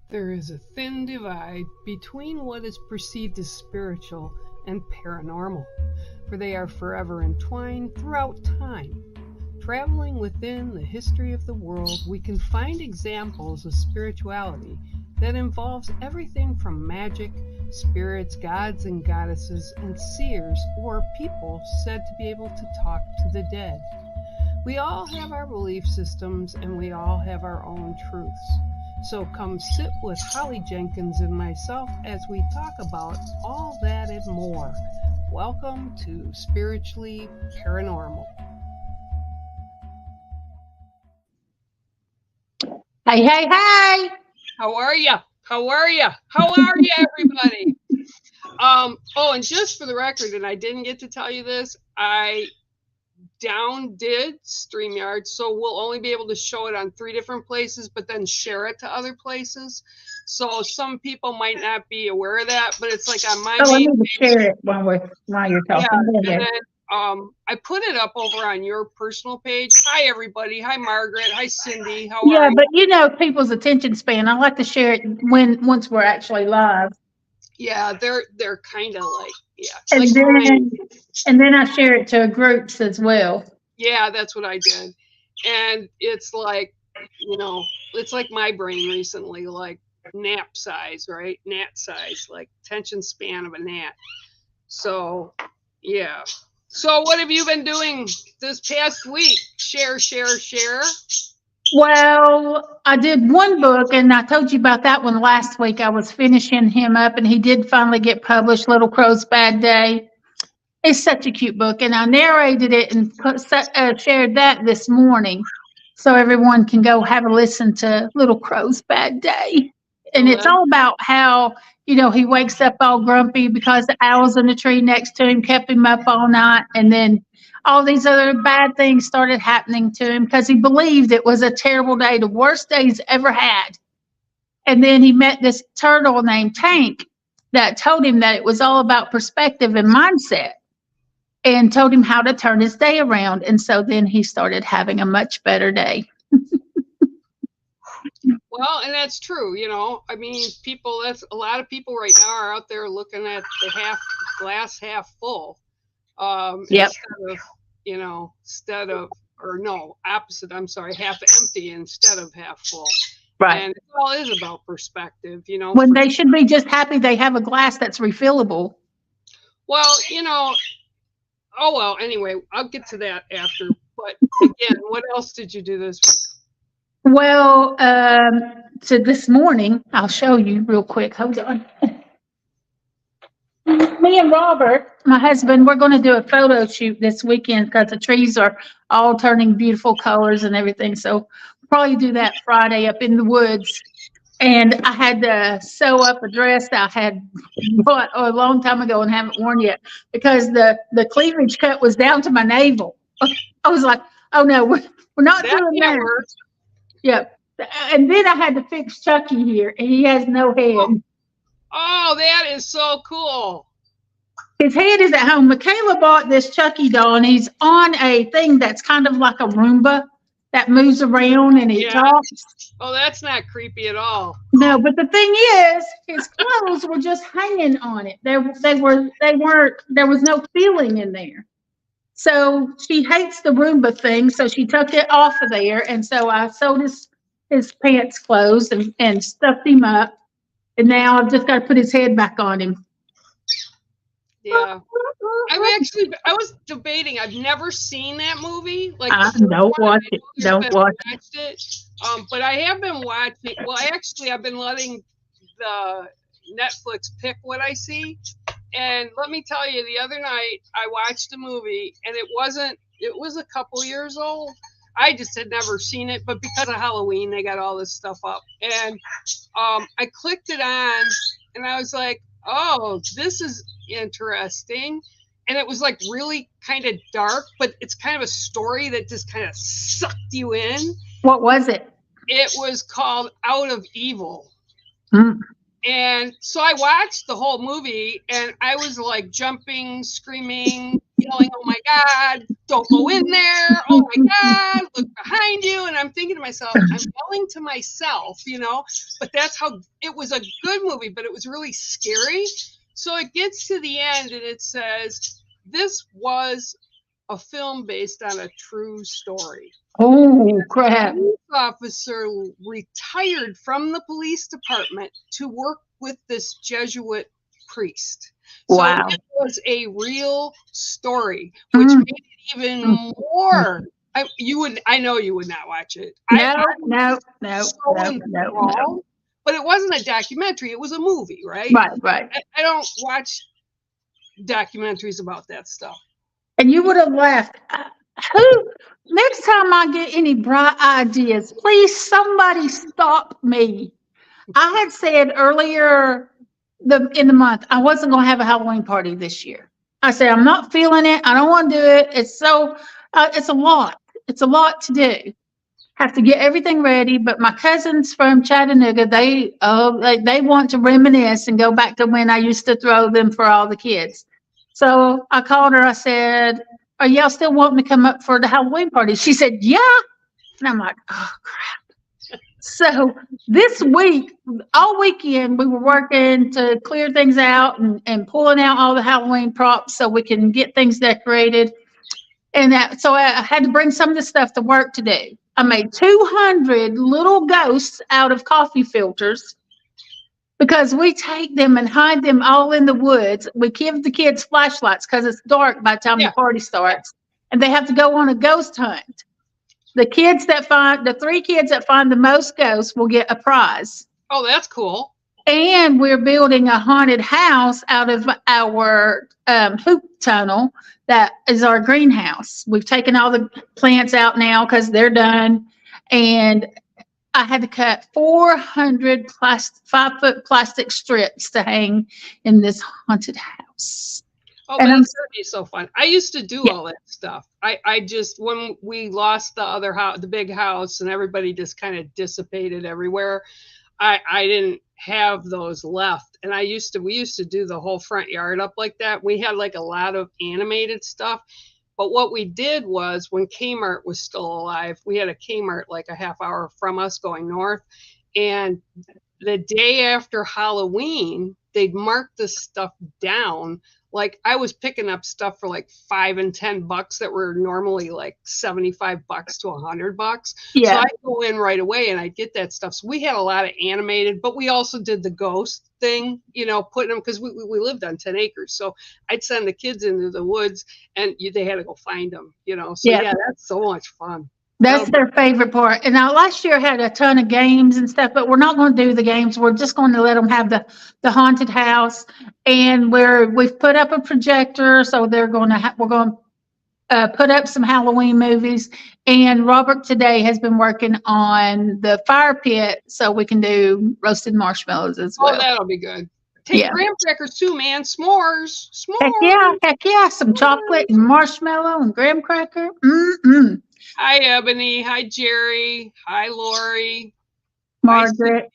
There is a thin divide between what is perceived as spiritual and paranormal, for they are forever entwined throughout time. Traveling within the history of the world, we can find examples of spirituality that involves everything from magic, spirits, gods and goddesses, and seers or people said to be able to talk to the dead. We all have our belief systems and we all have our own truths. So come sit with Holly Jenkins and myself as we talk about all that and more. Welcome to Spiritually Paranormal. Hey, hey, hey! How are you? How are you? How are you, everybody? And just for the record, and I didn't get to tell you this, I did StreamYard, so we'll only be able to show it on 3 different places, but then share it to other places. So some people might not be aware of that, but it's like on my I main need to share it while you're talking. Yeah, and then I put it up over on your personal page. Hi, everybody. Hi, Margaret. Hi, Cindy. How are you? Yeah, but you know people's attention span. I like to share it once we're actually live. Yeah, they're kind of like, yeah. And like then I share it to groups as well. Yeah, that's what I did. And it's like, it's like my brain recently, like nap size, right? Gnat size, like attention span of a gnat. So, yeah. So what have you been doing this past week? Share. Well, I did one book, and I told you about that one last week. I was finishing him up, and he did finally get published, Little Crow's Bad Day. It's such a cute book, and I narrated it and shared that this morning so everyone can go have a listen to Little Crow's Bad Day. And it's all about how, he wakes up all grumpy because the owls in the tree next to him kept him up all night, and then all these other bad things started happening to him because he believed it was a terrible day, the worst day he's ever had. And then he met this turtle named Tank that told him that it was all about perspective and mindset and told him how to turn his day around. And so then he started having a much better day. Well, and that's true, I mean, that's a lot of people right now are out there looking at the glass half full. Yep. Opposite, I'm sorry, half empty instead of half full. Right. And it all is about perspective, When they should be just happy they have a glass that's refillable. Well, anyway, I'll get to that after. But again, what else did you do this week? Well, so this morning, I'll show you real quick. Hold on. Me and Robert, my husband, we're going to do a photo shoot this weekend because the trees are all turning beautiful colors and everything. So we'll probably do that Friday up in the woods. And I had to sew up a dress I had bought a long time ago and haven't worn yet because the cleavage cut was down to my navel. I was like, oh no, we're not doing that. Yep. And then I had to fix Chucky here, and he has no head. Oh, that is so cool. His head is at home. Michaela bought this Chucky doll, and he's on a thing that's kind of like a Roomba that moves around and he talks. Oh, that's not creepy at all. No, but the thing is, his clothes were just hanging on it. They weren't. There was no feeling in there. So she hates the Roomba thing, so she took it off of there, and so I sewed his pants closed and stuffed him up, and now I've just got to put his head back on him. Yeah, I was debating. I've never seen that movie. Like, don't watch it. Don't watch it. But I have been watching. Well, actually, I've been letting the Netflix pick what I see. And let me tell you, the other night I watched a movie, and it was a couple years old. I just had never seen it, but because of Halloween, they got all this stuff up. And I clicked it on, and I was like, oh, this is interesting. And it was like really kind of dark, but it's kind of a story that just kind of sucked you in. What was it? It was called Out of Evil. Mm. And so I watched the whole movie, and I was like jumping, screaming, yelling, oh my God, don't go in there. Oh my God, look behind you, and I'm thinking to myself, I'm yelling to myself, but that's how it was a good movie, but it was really scary. So it gets to the end and it says, this was a film based on a true story. Oh, crap. The police officer retired from the police department to work with this Jesuit priest. Wow. So it was a real story, which made it even more. I know you would not watch it. No. But it wasn't a documentary. It was a movie, right? Right. I don't watch documentaries about that stuff. And you would have laughed. Next time I get any bright ideas, please somebody stop me. I had said earlier in the month I wasn't going to have a Halloween party this year. I said I'm not feeling it. I don't want to do it. It's so it's a lot. It's a lot to do. Have to get everything ready. But my cousins from Chattanooga, they want to reminisce and go back to when I used to throw them for all the kids. So I called her. I said, "Are y'all still wanting to come up for the Halloween party?" She said, "Yeah." And I'm like, "Oh crap." So this week, all weekend, we were working to clear things out and pulling out all the Halloween props so we can get things decorated. And so I had to bring some of the stuff to work to do. I made 200 little ghosts out of coffee filters because we take them and hide them all in the woods. We give the kids flashlights because it's dark by the time the party starts, and they have to go on a ghost hunt. The 3 kids that find the most ghosts will get a prize. Oh, that's cool. And we're building a haunted house out of our hoop tunnel that is our greenhouse. We've taken all the plants out now because they're done. And I had to cut 400 5-foot plastic strips to hang in this haunted house. Oh, and that's going to be so fun. I used to do all that stuff. I just, when we lost the other house, the big house, and everybody just kind of dissipated everywhere, I didn't have those left. And we used to do the whole front yard up like that. We had like a lot of animated stuff. But what we did was, when Kmart was still alive, we had a Kmart like a half hour from us going north. And the day after Halloween, they'd mark this stuff down. Like, I was picking up stuff for like $5 and $10 that were normally like $75 to $100. Yeah. So I'd go in right away and I'd get that stuff. So we had a lot of animated, but we also did the ghost thing, putting them, because we lived on 10 acres. So I'd send the kids into the woods and they had to go find them, So yeah, that's so much fun. That's their favorite part. And now last year had a ton of games and stuff, but we're not going to do the games. We're just going to let them have the haunted house. And we've put up a projector, so we're going to put up some Halloween movies. And Robert today has been working on the fire pit, so we can do roasted marshmallows as well. Oh, that'll be good. Take graham crackers too, man. S'mores. Heck yeah. Some chocolate and marshmallow and graham cracker. Hi, Ebony. Hi, Jerry. Hi, Lori. Margaret.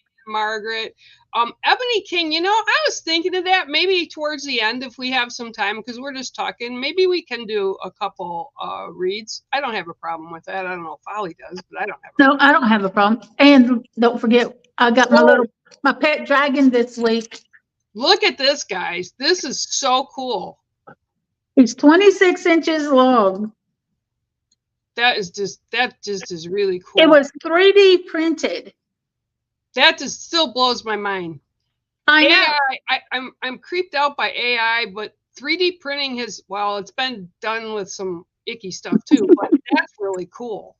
Ebony King, I was thinking of that maybe towards the end, if we have some time, because we're just talking. Maybe we can do a couple reads. I don't have a problem with that. I don't know if Holly does, but I don't have a problem. No, I don't have a problem. And don't forget, I got my pet dragon this week. Look at this, guys. This is so cool. He's 26 inches long. That just is really cool. It was 3D printed. That just still blows my mind. I know. I'm creeped out by AI, but 3D printing it's been done with some icky stuff too, but that's really cool.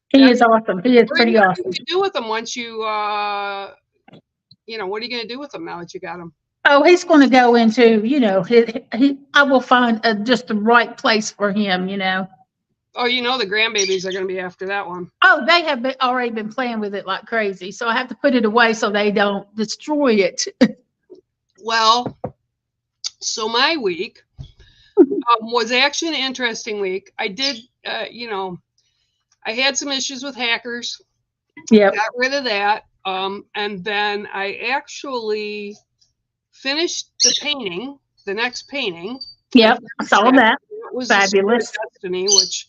He is awesome. He is pretty awesome. What do you do with them once you, what are you going to do with them now that you got them? Oh, he's going to go into, I will find just the right place for him, Oh, the grandbabies are going to be after that one. Oh, they have already been playing with it like crazy. So I have to put it away so they don't destroy it. Well, so my week was actually an interesting week. I did, I had some issues with hackers. Yeah. Got rid of that. And then I actually finished the next painting. Yep, I saw that. It was fabulous. Destiny, which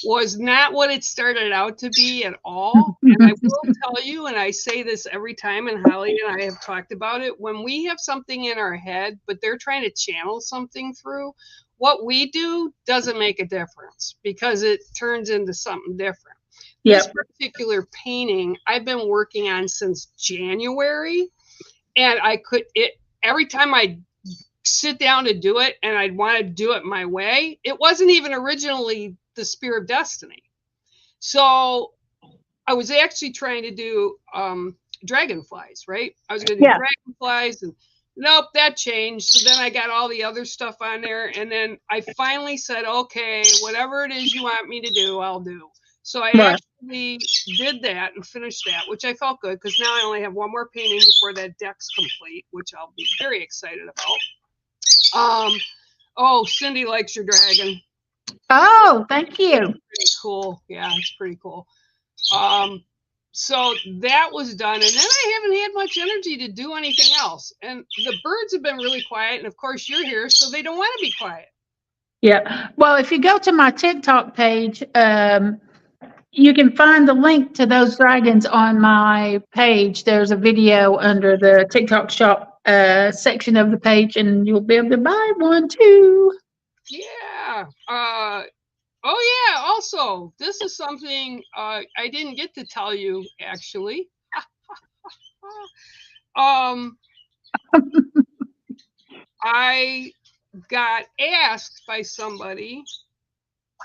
was not what it started out to be at all. And I will tell you, and I say this every time, and Holly and I have talked about it, when we have something in our head, but they're trying to channel something through, what we do doesn't make a difference because it turns into something different. This particular painting I've been working on since January, and every time I sit down to do it and I'd want to do it my way, it wasn't even originally the Spear of Destiny. So I was actually trying to do dragonflies, right? I was going to do dragonflies, and nope, that changed. So then I got all the other stuff on there, and then I finally said, okay, whatever it is you want me to do, I'll do. So I actually did that and finished that, which I felt good because now I only have one more painting before that deck's complete, which I'll be very excited about. Oh, Cindy likes your dragon. Oh, thank you. It's pretty cool. Yeah, it's pretty cool. So that was done, and then I haven't had much energy to do anything else. And the birds have been really quiet, and of course you're here, so they don't want to be quiet. Yeah. Well, if you go to my TikTok page, you can find the link to those dragons on my page. There's a video under the TikTok shop section of the page, and you'll be able to buy one too. Yeah. Oh yeah, also, this is something I didn't get to tell you, actually. I got asked by somebody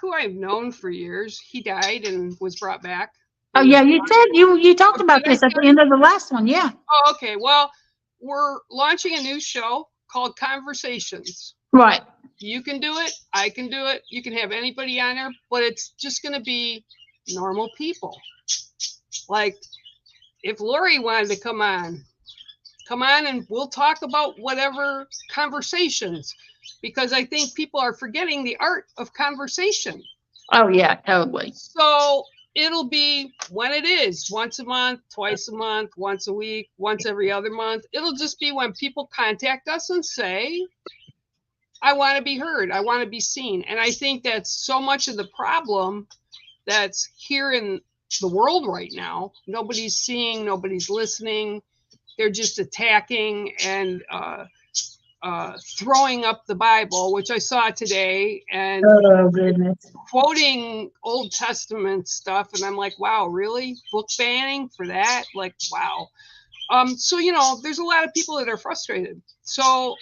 who I've known for years. He died and was brought back. Oh yeah, you said you talked about this at the end of the last one, yeah. Oh, okay. Well, we're launching a new show called Conversations. Right. You can do it. I can do it. You can have anybody on there, but it's just going to be normal people. Like if Lori wanted to come on and we'll talk about whatever conversations, because I think people are forgetting the art of conversation. Oh yeah, totally. So it'll be when it is, once a month, twice a month, once a week, once every other month. It'll just be when people contact us and say, I want to be heard. I want to be seen. And I think that's so much of the problem that's here in the world right now. Nobody's seeing, nobody's listening. They're just attacking and throwing up the Bible, which I saw today, and quoting Old Testament stuff. And I'm like, wow, really? Book banning for that? Like, wow. So, there's a lot of people that are frustrated. So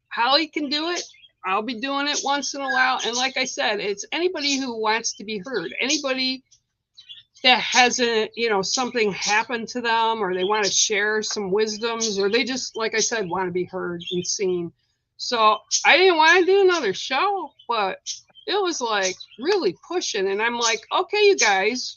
Holly can do it. I'll be doing it once in a while. And like I said, it's anybody who wants to be heard, anybody that hasn't, something happened to them, or they want to share some wisdoms, or they just, like I said, want to be heard and seen. So I didn't want to do another show, but it was like really pushing. And I'm like, okay, you guys,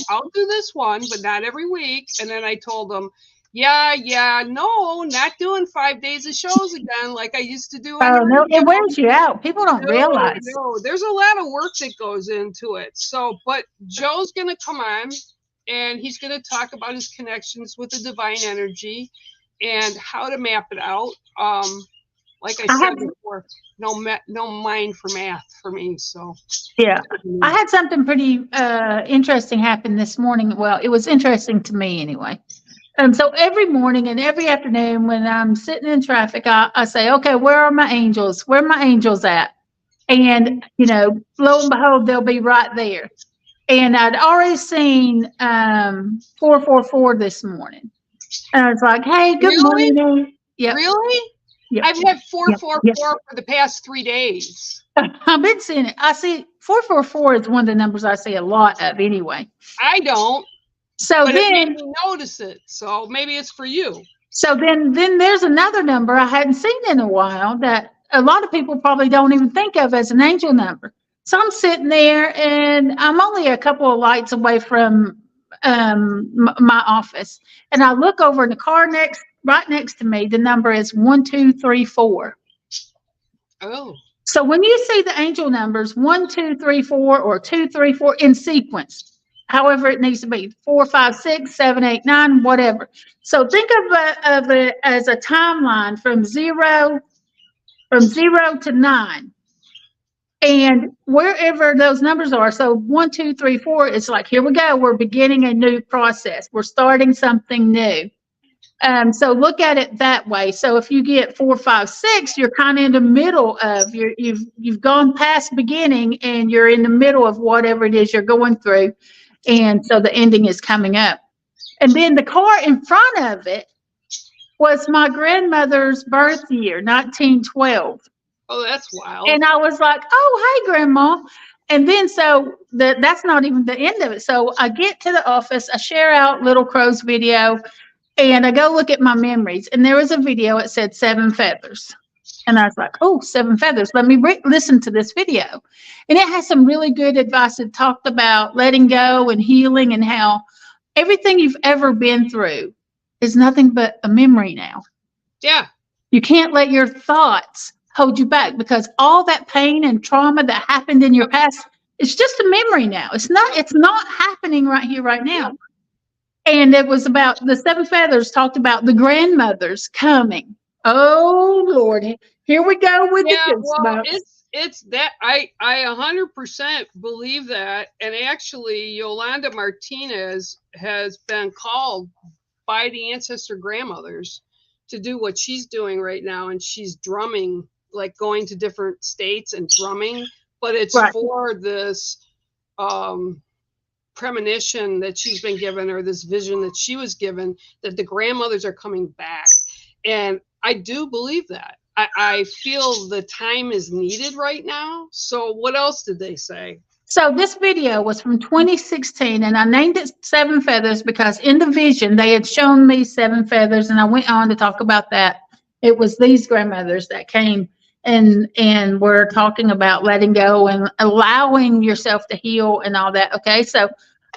I'll do this one, but not every week. And then I told them, no, not doing 5 days of shows again like I used to do. Oh, no, it wears you out. People don't realize. No, there's a lot of work that goes into it. So, but Joe's going to come on, and he's going to talk about his connections with the divine energy and how to map it out. Like I said before, no mind for math for me. So yeah, I had something pretty interesting happen this morning. Well, it was interesting to me anyway. And so every morning and every afternoon when I'm sitting in traffic, I say, okay, where are my angels? Where are my angels at? And, lo and behold, they'll be right there. And I'd already seen 444 this morning. And I was like, hey, good morning. Yep. Really? Yep. I've had 444 for the past 3 days. I've been seeing it. I see 444 is one of the numbers I see a lot of anyway. I don't. So but then it made me notice it. So maybe it's for you. So then there's another number I hadn't seen in a while that a lot of people probably don't even think of as an angel number. So I'm sitting there and I'm only a couple of lights away from my office. And I look over in the car right next to me, the number is 1234. Oh. So when you see the angel numbers 1234 or 234 in sequence, however it needs to be, 4, 5, 6, 7, 8, 9, whatever. So think of it as a timeline from zero to 9. And wherever those numbers are, so 1, 2, 3, 4, it's like, here we go. We're beginning a new process. We're starting something new. So look at it that way. So if you get 4, 5, 6, you're kind of in the middle of you've gone past beginning and you're in the middle of whatever it is you're going through. And so the ending is coming up. And then the car in front of it was my grandmother's birth year, 1912. Oh, that's wild. And I was like, oh, hey, Grandma. And then so that's not even the end of it. So I get to the office, I share out Little Crow's video, and I go look at my memories. And there was a video, it said 7 feathers. And I was like, oh, 7 feathers. Let me listen to this video. And it has some really good advice. It talked about letting go and healing and how everything you've ever been through is nothing but a memory now. Yeah. You can't let your thoughts hold you back because all that pain and trauma that happened in your past, it's just a memory now. It's not happening right here, right now. And it was about the 7 feathers talked about the grandmothers coming. Oh Lord, here we go with the good stuff. It's that I 100% believe that. And actually, Yolanda Martinez has been called by the ancestor grandmothers to do what she's doing right now, and she's drumming, like going to different states and drumming, but it's right for this premonition that she's been given, or this vision that she was given, that the grandmothers are coming back. And I do believe that. I feel the time is needed right now. So what else did they say? So this video was from 2016, and I named it 7 feathers because in the vision they had shown me 7 feathers, and I went on to talk about that. It was these grandmothers that came and were talking about letting go and allowing yourself to heal and all that. Okay, so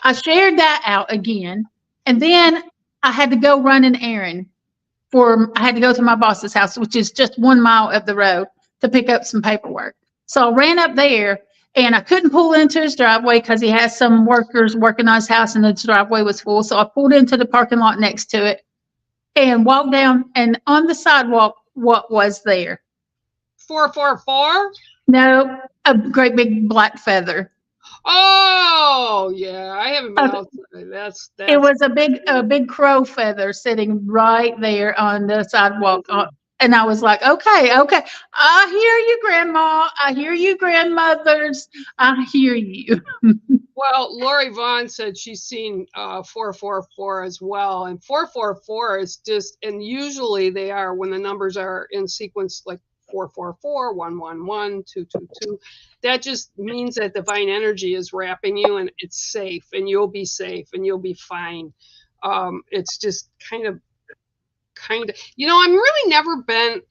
I shared that out again, and then I had to go run an errand. I had to go to my boss's house, which is just 1 mile up the road, to pick up some paperwork. So I ran up there, and I couldn't pull into his driveway because he has some workers working on his house, and the driveway was full. So I pulled into the parking lot next to it and walked down, and on the sidewalk, what was there? 444? No, a great big black feather. Oh yeah, I haven't been outside. That's it was a big crow feather sitting right there on the sidewalk. And I was like, okay, I hear you, Grandma. I hear you, grandmothers. I hear you. Well, Lori Vaughn said she's seen 444 as well. And 444 is just, and usually they are when the numbers are in sequence, like 444, 111, 222. That just means that divine energy is wrapping you, and it's safe, and you'll be safe, and you'll be fine. It's just kind of, I'm really never been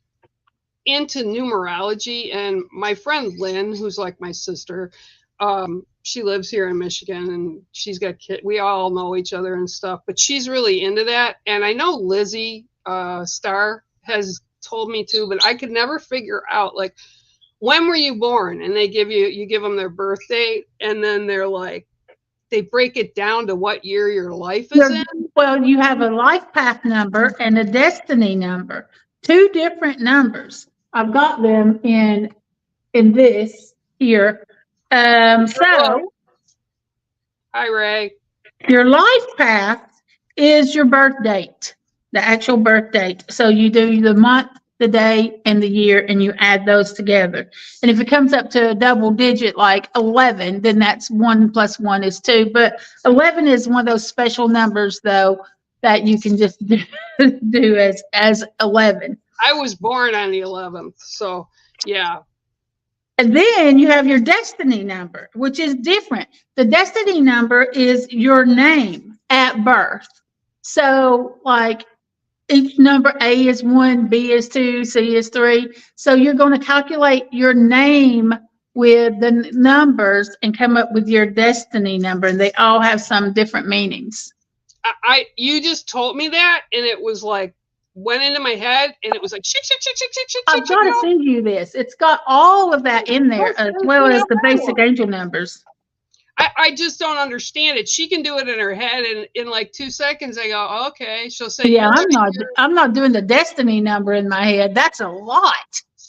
into numerology. And my friend Lynn, who's like my sister, she lives here in Michigan, and she's got kids. We all know each other and stuff, but she's really into that. And I know Lizzie Starr has told me to, but I could never figure out, like, when were you born? And they you give them their birth date, and then they're like, they break it down to what year your life is in. Well, you have a life path number and a destiny number, 2 different numbers. I've got them in this here. So hi, Ray. Your life path is your birth date, the actual birth date. So you do the month, the day, and the year, and you add those together. And if it comes up to a double digit like 11, then that's 1 + 1 is 2. But 11 is one of those special numbers, though, that you can just do as 11. I was born on the 11th, so yeah. And then you have your destiny number, which is different. The destiny number is your name at birth. So, like, each number, A is 1, B is 2, C is 3. So you're going to calculate your name with the numbers and come up with your destiny number. And they all have some different meanings. You just told me that, and it was like, went into my head, and it was like, shake. I've got to send you this. It's got all of that in there, as well as the basic angel numbers. I just don't understand it. She can do it in her head, and in like 2 seconds, I go, okay. She'll say, yeah, I'm not doing the destiny number in my head. That's a lot.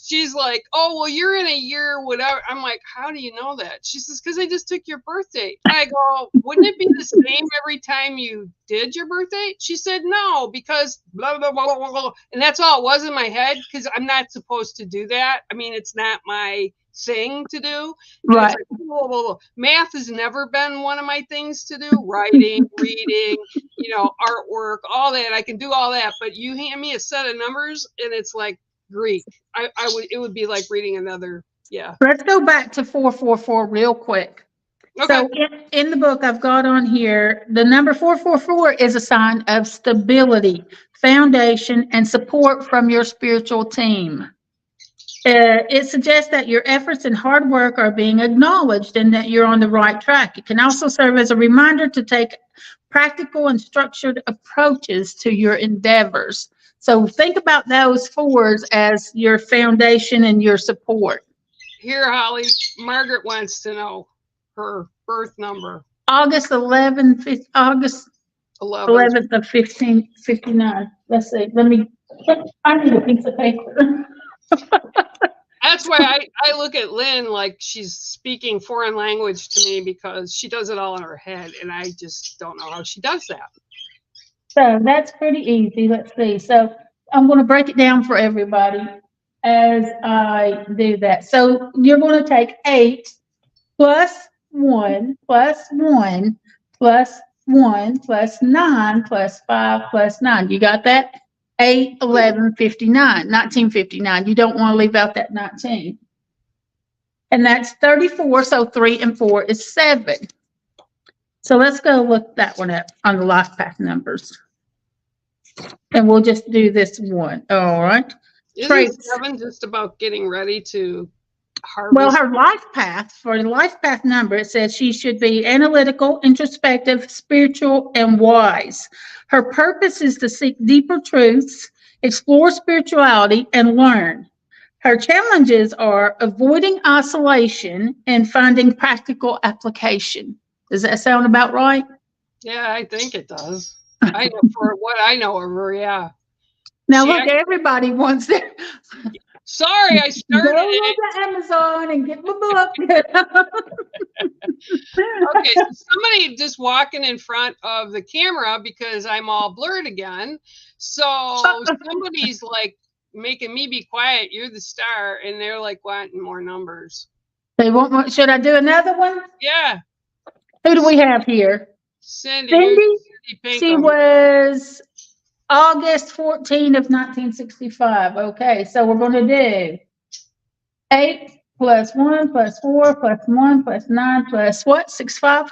she's like, oh, well, you're in a year, whatever. I'm like, how do you know that? She says, because I just took your birthday. I go, wouldn't it be the same every time you did your birthday? She said, no, because blah, blah, blah, blah, blah. And that's all it was in my head, because I'm not supposed to do that. I mean, it's not my thing to do. And Right. it's like, blah, blah, blah. Math has never been one of my things to do. Writing, reading, artwork, all that. I can do all that. But you hand me a set of numbers, and it's like Greek. It would be like reading another. Yeah. Let's go back to 444 real quick. Okay. So in the book, I've got on here, the number 444 is a sign of stability, foundation, and support from your spiritual team. It suggests that your efforts and hard work are being acknowledged and that you're on the right track. It can also serve as a reminder to take practical and structured approaches to your endeavors. So think about those fours as your foundation and your support. Here, Holly, Margaret wants to know her birth number. August 11th of 1559. Let's see. I need a piece of paper. That's why I look at Lynn like she's speaking foreign language to me, because she does it all in her head, and I just don't know how she does that. So that's pretty easy. Let's see. So I'm going to break it down for everybody as I do that. So you're going to take 8 plus 1 plus 1 plus 1 plus 9 plus 5 plus 9. You got that? 8, 11, 59, 1959. You don't want to leave out that 19. And that's 34. So 3 and 4 is 7. So let's go look that one up on the life path numbers. And we'll just do this one. All right. Isn't 7 just about getting ready to harvest? Well, her life path, for the life path number, it says she should be analytical, introspective, spiritual, and wise. Her purpose is to seek deeper truths, explore spirituality, and learn. Her challenges are avoiding isolation and finding practical application. Does that sound about right? Yeah, I think it does. I know, for what I know of her, yeah. Now look, everybody wants that. Sorry, I started Go it. to Amazon and get my book. Okay, so somebody just walking in front of the camera because I'm all blurred again. So somebody's like making me be quiet. You're the star, and they're like wanting more numbers. They want more. Should I do another one? Yeah. Who do we have here? Cindy. She was August 14 of 1965. Okay, so we're going to do 8 plus 1 plus 4 plus 1 plus 9 plus what? 65?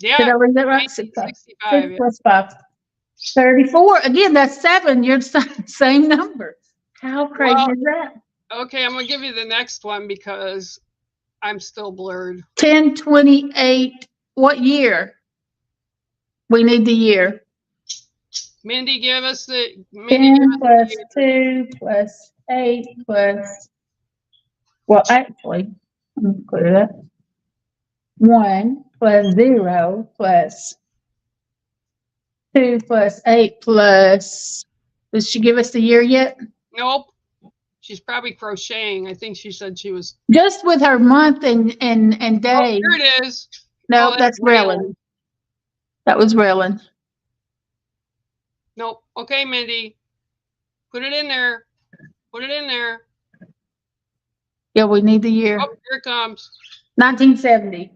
Yeah. Did I read that right? 65. 65 6 plus 5. 34. Again, that's 7. You're the same number. How crazy is that? Okay, I'm going to give you the next one because I'm still blurred. 1028. What year? We need the year. Mindy, give us the 10 plus 2 plus 8 plus, well, actually, let me clear that. 1 plus 0 plus 2 plus 8 plus, did she give us the year yet? Nope. She's probably crocheting. I think she said she was. Just with her month and day. Oh, here it is. No, that's Raylan. That was Raylan. Nope. Okay, Mindy. Put it in there. Put it in there. Yeah, we need the year. Oh, here it comes. 1970.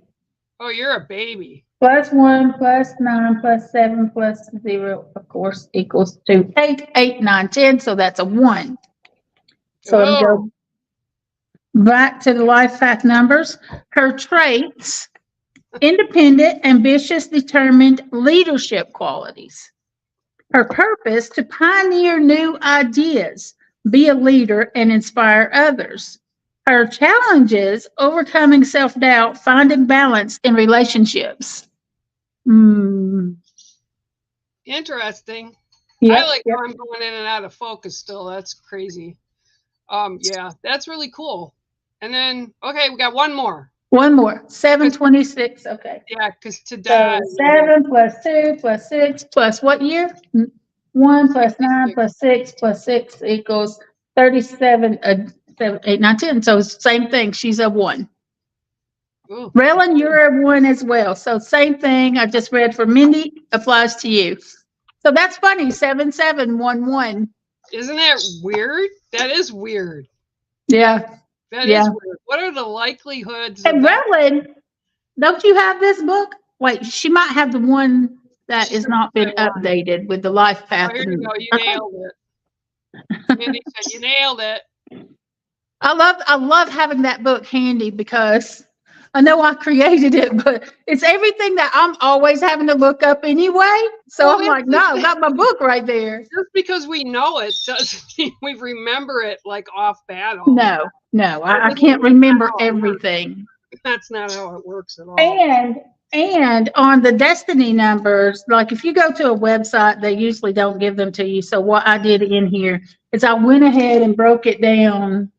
Oh, you're a baby. Plus 1 plus 9 plus 7 plus 0, of course, equals to 8. 8, 9, 10. So that's a 1. So let's go back to the life path numbers. Her traits: independent, ambitious, determined, leadership qualities. Her purpose: to pioneer new ideas, be a leader, and inspire others. Her challenges: overcoming self-doubt, finding balance in relationships. Interesting. Yep, I like how I'm going in and out of focus still. That's crazy. Yeah, that's really cool. And then, okay, we got one more. One more. 726. Okay. Yeah, because to die. 7 plus 2 plus 6 plus what year? 1 plus 9 plus 6 plus 6 equals 37, 7, 8, 9, 10. So same thing. She's a 1. Ooh. Rellyn, you're a 1 as well. So same thing I just read for Mindy applies to you. So that's funny. 7711. Isn't that weird? That is weird. Yeah. That Yeah. is weird. What are the likelihoods? And of that? Rellyn, don't you have this book? Wait, she might have the one that She has said not been that one. updated with the life path. Oh, here you go. You Okay. nailed it. Mindy said you nailed it. I love having that book handy because I know I created it, but it's everything that I'm always having to look up anyway. So Well, I'm like, no, I got my book right there. Just because we know it doesn't mean we remember it like off bat. all the time. No, I can't remember everything. That's not how it works at all. And on the destiny numbers, like if you go to a website, they usually don't give them to you. So what I did in here is I went ahead and broke it down.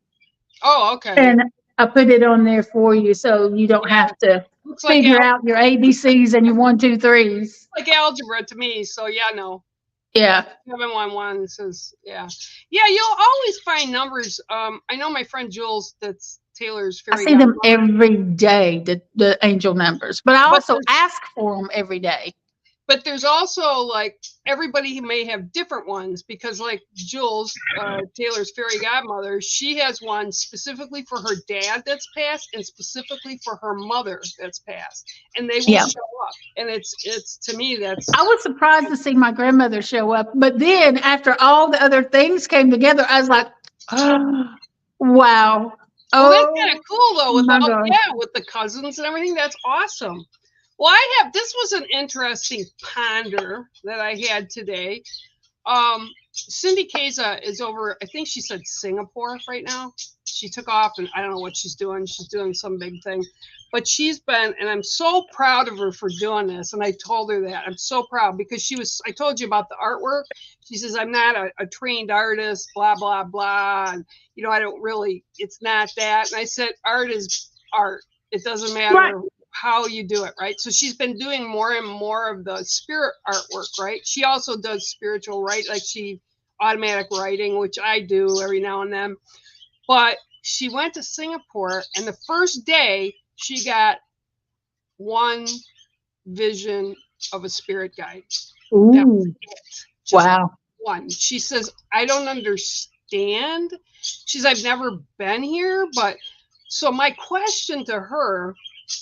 Oh, okay. And I put it on there for you, so you don't have to figure out your ABCs and your 1, 2, 3s. Like algebra to me. So yeah, no. Yeah. 711 says yeah. You'll always find numbers. I know my friend Jules, that's Taylor's fairy. I see them every day, the angel numbers, but I also ask for them every day. But there's also like everybody may have different ones because like Jules, Taylor's fairy godmother, she has one specifically for her dad that's passed and specifically for her mother that's passed. And they will show up. And it's to me that's. I was surprised to see my grandmother show up. But then after all the other things came together, I was like, oh, wow. Well, that's kind of cool though with with the cousins and everything. That's awesome. Well, this was an interesting ponder that I had today. Cindy Keza is over, I think she said Singapore right now. She took off and I don't know what she's doing. She's doing some big thing. But she's been, and I'm so proud of her for doing this. And I told her that. I'm so proud because I told you about the artwork. She says, I'm not a trained artist, blah, blah, blah. And, I don't really, it's not that. And I said, art is art. It doesn't matter how you do it, right? So she's been doing more and more of the spirit artwork, right? She also does spiritual like automatic writing, which I do every now and then. But she went to Singapore, and the first day she got one vision of a spirit guide. Ooh. That was it. Wow. One. She says, I don't understand. She says, I've never been here, but so my question to her,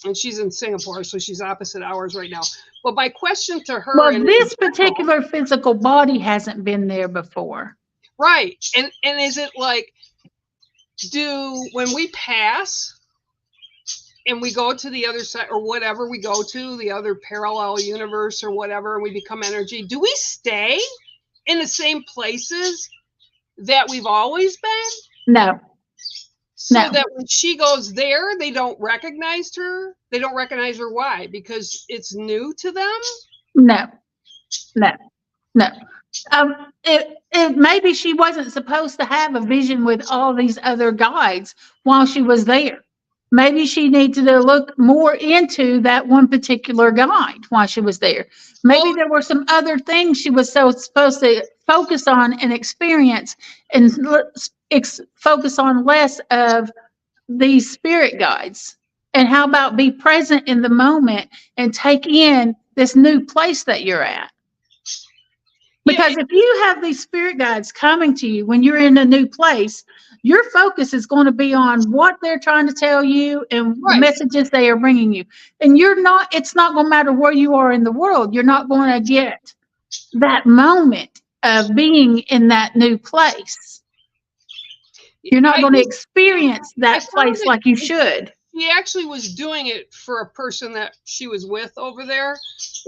and she's in Singapore, so she's opposite hours right now. But my question to her, well, this particular physical body hasn't been there before, right? And is it like, when we pass and we go to the other side or whatever we go to, the other parallel universe or whatever, and we become energy, do we stay in the same places that we've always been? No. So that when she goes there, they don't recognize her. They don't recognize her. Why? Because it's new to them? No. It maybe she wasn't supposed to have a vision with all these other guides while she was there. Maybe she needed to look more into that one particular guide while she was there. Maybe there were some other things she was supposed to focus on and experience and focus on less of these spirit guides. And how about be present in the moment and take in this new place that you're at? Because if you have these spirit guides coming to you when you're in a new place, your focus is going to be on what they're trying to tell you and the messages they are bringing you. And it's not going to matter where you are in the world. You're not going to get that moment of being in that new place. You're not going to experience that place like you should. She actually was doing it for a person that she was with over there.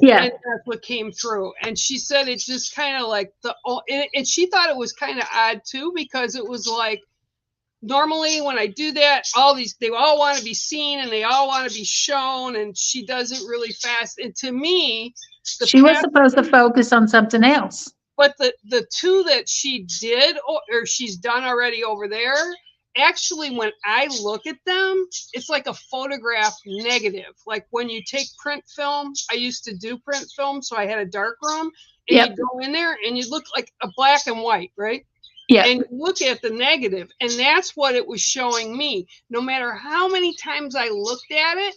Yeah. And that's what came through. And she said it just kind of like and she thought it was kind of odd too, because it was like, normally when I do that, they all want to be seen and they all want to be shown, and she does it really fast. And to me, she was supposed to focus on something else. But the two that she did or she's done already over there, actually, when I look at them, it's like a photograph negative. Like when you take print film, I used to do print film, so I had a dark room, and you go in there and you look like a black and white, right? Yeah. And look at the negative, and that's what it was showing me. No matter how many times I looked at it,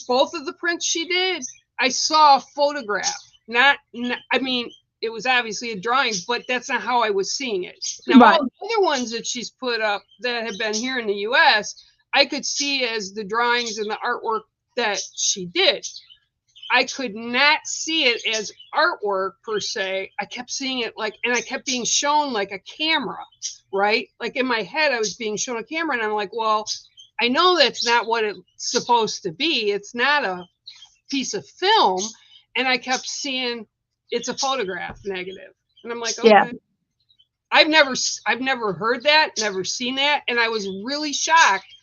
both of the prints she did, I saw a photograph. I mean, it was obviously a drawing, but that's not how I was seeing it. Now, Right. all the other ones that she's put up that have been here in the U.S., I could see as the drawings and the artwork that she did. I could not see it as artwork per se. I kept seeing it like, and I kept being shown like a camera, right? Like in my head, I was being shown a camera, and I'm like, well, I know that's not what it's supposed to be. It's not a piece of film. And I kept seeing it's a photograph negative. And I'm like, okay. Yeah. I've never heard that, never seen that. And I was really shocked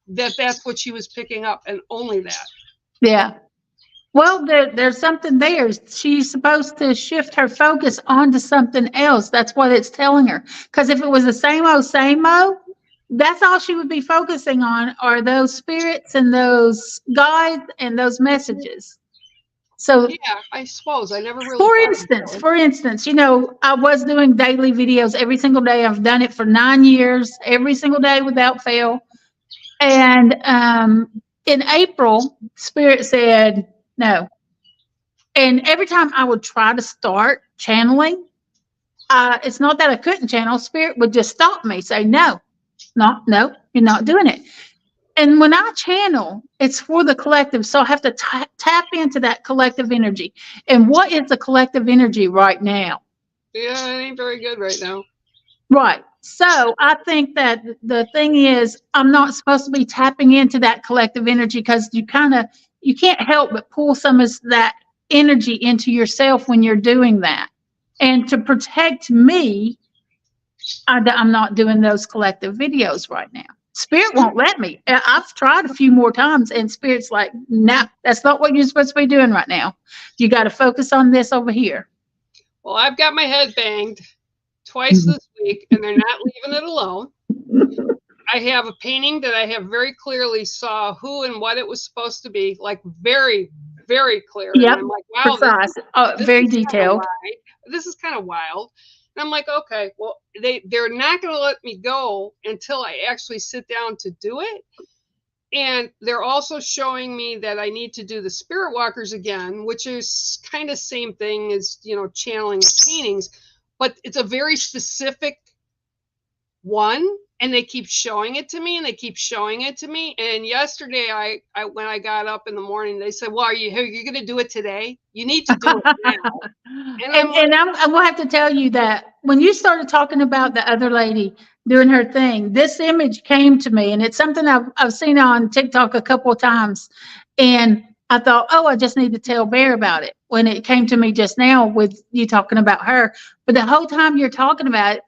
that that's what she was picking up, and only that. Yeah. Well, there's something there. She's supposed to shift her focus onto something else. That's what it's telling her. Because if it was the same old, that's all she would be focusing on are those spirits and those guides and those messages. So, yeah, I suppose I never really. For instance, you know, I was doing daily videos every single day. I've done it for 9 years, every single day without fail. And in April, Spirit said no. And every time I would try to start channeling, it's not that I couldn't channel. Spirit would just stop me, say no, you're not doing it. And when I channel, it's for the collective. So I have to tap into that collective energy. And what is the collective energy right now? Yeah, it ain't very good right now. Right. So I think that the thing is, I'm not supposed to be tapping into that collective energy because you can't help but pull some of that energy into yourself when you're doing that. And to protect me, I'm not doing those collective videos right now. Spirit won't let me. I've tried a few more times, and Spirit's like, nah, that's not what you're supposed to be doing right now. You got to focus on this over here. Well, I've got my head banged twice this week, and they're not leaving it alone. I have a painting that I have very clearly saw who and what it was supposed to be, like very, very clear. Yep. And I'm like, wow, precise, very detailed. This is kind of wild. And I'm like, okay, well, they're not going to let me go until I actually sit down to do it. And they're also showing me that I need to do the spirit walkers again, which is kind of same thing as, you know, channeling paintings, but it's a very specific one. And they keep showing it to me, and they keep showing it to me. And yesterday, I when I got up in the morning, they said, "Well, you're going to do it today? You need to do it now." And I'm going to have to tell you that when you started talking about the other lady doing her thing, this image came to me, and it's something I've seen on TikTok a couple of times. And I thought, oh, I just need to tell Bear about it when it came to me just now with you talking about her. But the whole time you're talking about it,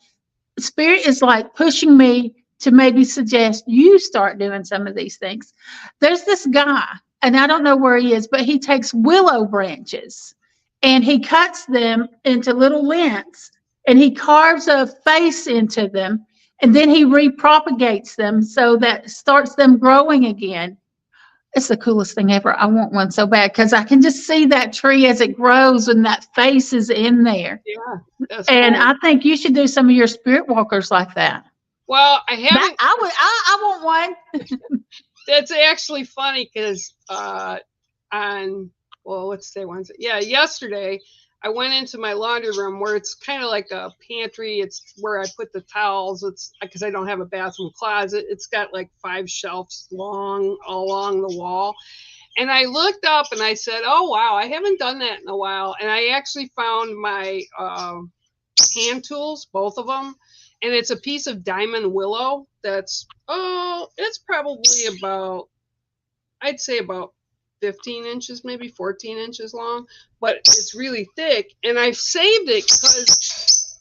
Spirit is like pushing me to maybe suggest you start doing some of these things. There's this guy, and I don't know where he is, but he takes willow branches and he cuts them into little lengths, and he carves a face into them, and then he repropagates them so that starts them growing again. It's the coolest thing ever. I want one so bad because I can just see that tree as it grows and that face is in there. Yeah. And cool. I think you should do some of your spirit walkers like that. Well, I haven't. I want one. That's actually funny because let's say Wednesday. Yeah, yesterday I went into my laundry room where it's kind of like a pantry. It's where I put the towels. It's because I don't have a bathroom closet. It's got like 5 shelves all along the wall. And I looked up and I said, oh, wow, I haven't done that in a while. And I actually found my hand tools, both of them. And it's a piece of diamond willow that's, it's probably about, I'd say about 15 inches, maybe 14 inches long, but it's really thick. And I've saved it because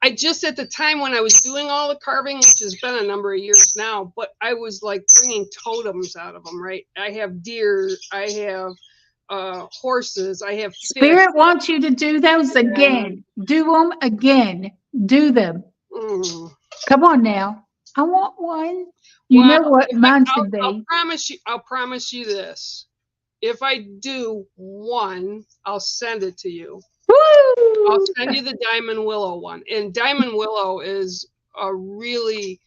I just, at the time when I was doing all the carving, which has been a number of years now, but I was like bringing totems out of them, right? I have deer, I have horses, I have fish. Spirit wants you to do those again. Do them again. Do them. Come on now. I want one. You know what mine should be. I'll promise you this. If I do one, I'll send it to you. I'll Woo! send you the diamond willow one. And diamond willow is a really,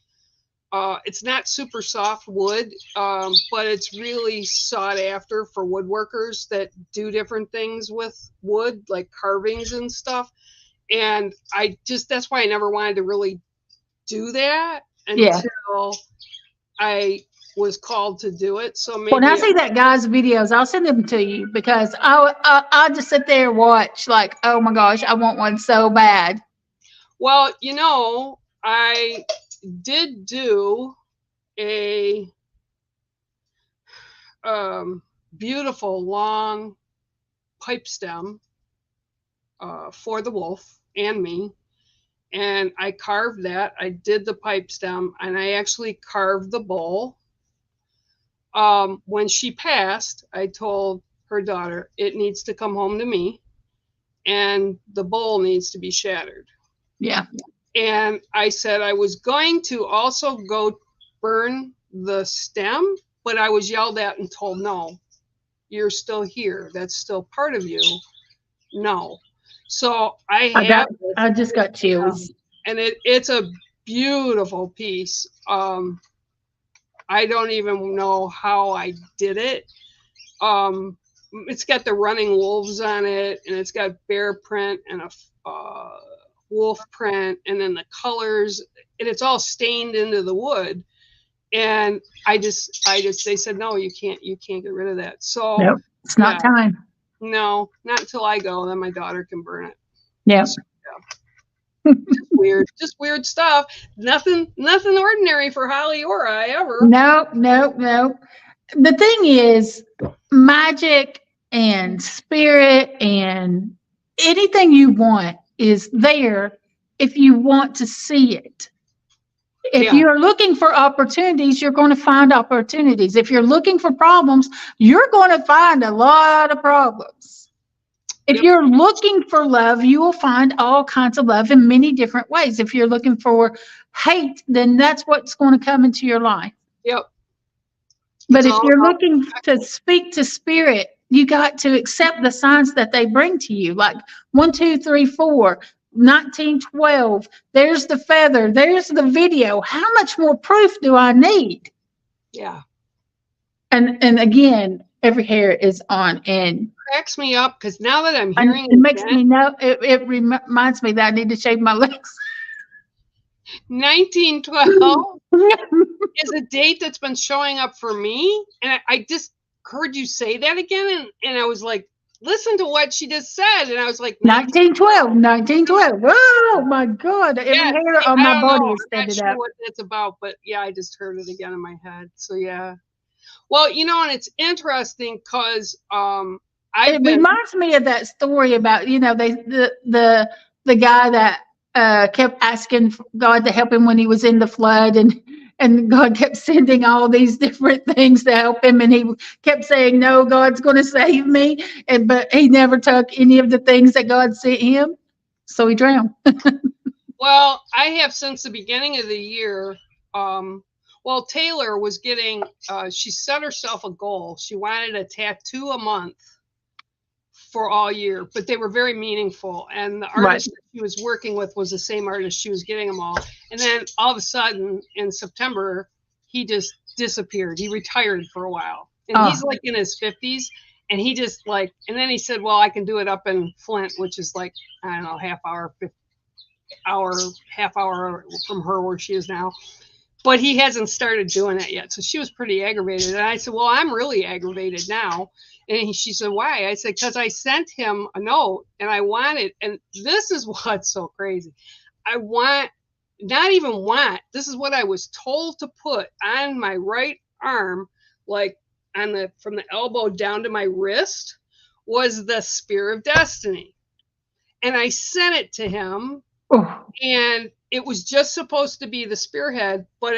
it's not super soft wood, but it's really sought after for woodworkers that do different things with wood, like carvings and stuff. And that's why I never wanted to really do that Yeah. until I was called to do it. So When I maybe, see that guy's videos, I'll send them to you because I'll just sit there and watch like, oh my gosh, I want one so bad. well, I did do a beautiful long pipe stem for the wolf and me. And I carved that. I did the pipe stem and I actually carved the bowl. When she passed, I told her daughter, it needs to come home to me and the bowl needs to be shattered. Yeah. And I said I was going to also go burn the stem, but I was yelled at and told, no, you're still here. That's still part of you. No. So I just got chills. And it's a beautiful piece. I don't even know how I did it. It's got the running wolves on it, and it's got bear print and a wolf print, and then the colors, and it's all stained into the wood. And they said, no, you can't get rid of that. So nope, it's not time. No, not until I go. Then my daughter can burn it. Yeah. So, just weird stuff. Nothing ordinary for Holly or I ever. No. The thing is, magic and spirit and anything you want is there if you want to see it. If you're looking for opportunities, you're going to find opportunities. If you're looking for problems, you're going to find a lot of problems. If you're looking for love, you will find all kinds of love in many different ways. If you're looking for hate, then that's what's going to come into your life. Yep. But if you're looking to speak to spirit, you got to accept the signs that they bring to you, like 1, 2, 3, 4, 1912. There's the feather. There's the video. How much more proof do I need? Yeah. And again, every hair is on end. Cracks me up because now that I'm hearing it makes me know. It reminds me that I need to shave my legs. 1912 is a date that's been showing up for me, and I just heard you say that again, and I was like, listen to what she just said, and I was like, 1912. Oh my God! Every hair on my body is standing up. I'm not sure what that's about, but yeah, I just heard it again in my head. So yeah. Well, and it's interesting because it reminds me of that story about the guy that kept asking God to help him when he was in the flood, and God kept sending all these different things to help him, and he kept saying, no, God's going to save me, but he never took any of the things that God sent him, so he drowned. Well, I have since the beginning of the year. Well, Taylor was getting, she set herself a goal. She wanted a tattoo a month for all year, but they were very meaningful. And the artist that she was working with was the same artist. She was getting them all. And then all of a sudden in September, he just disappeared. He retired for a while. And he's like in his 50s. And he just and then he said, well, I can do it up in Flint, which is like, I don't know, half hour from her where she is now. But he hasn't started doing it yet. So she was pretty aggravated. And I said, well, I'm really aggravated now. And she said, why? I said, because I sent him a note and I wanted, and this is what's so crazy. This is what I was told to put on my right arm, like from the elbow down to my wrist, was the Spear of Destiny. And I sent it to him. Oh. And it was just supposed to be the spearhead, but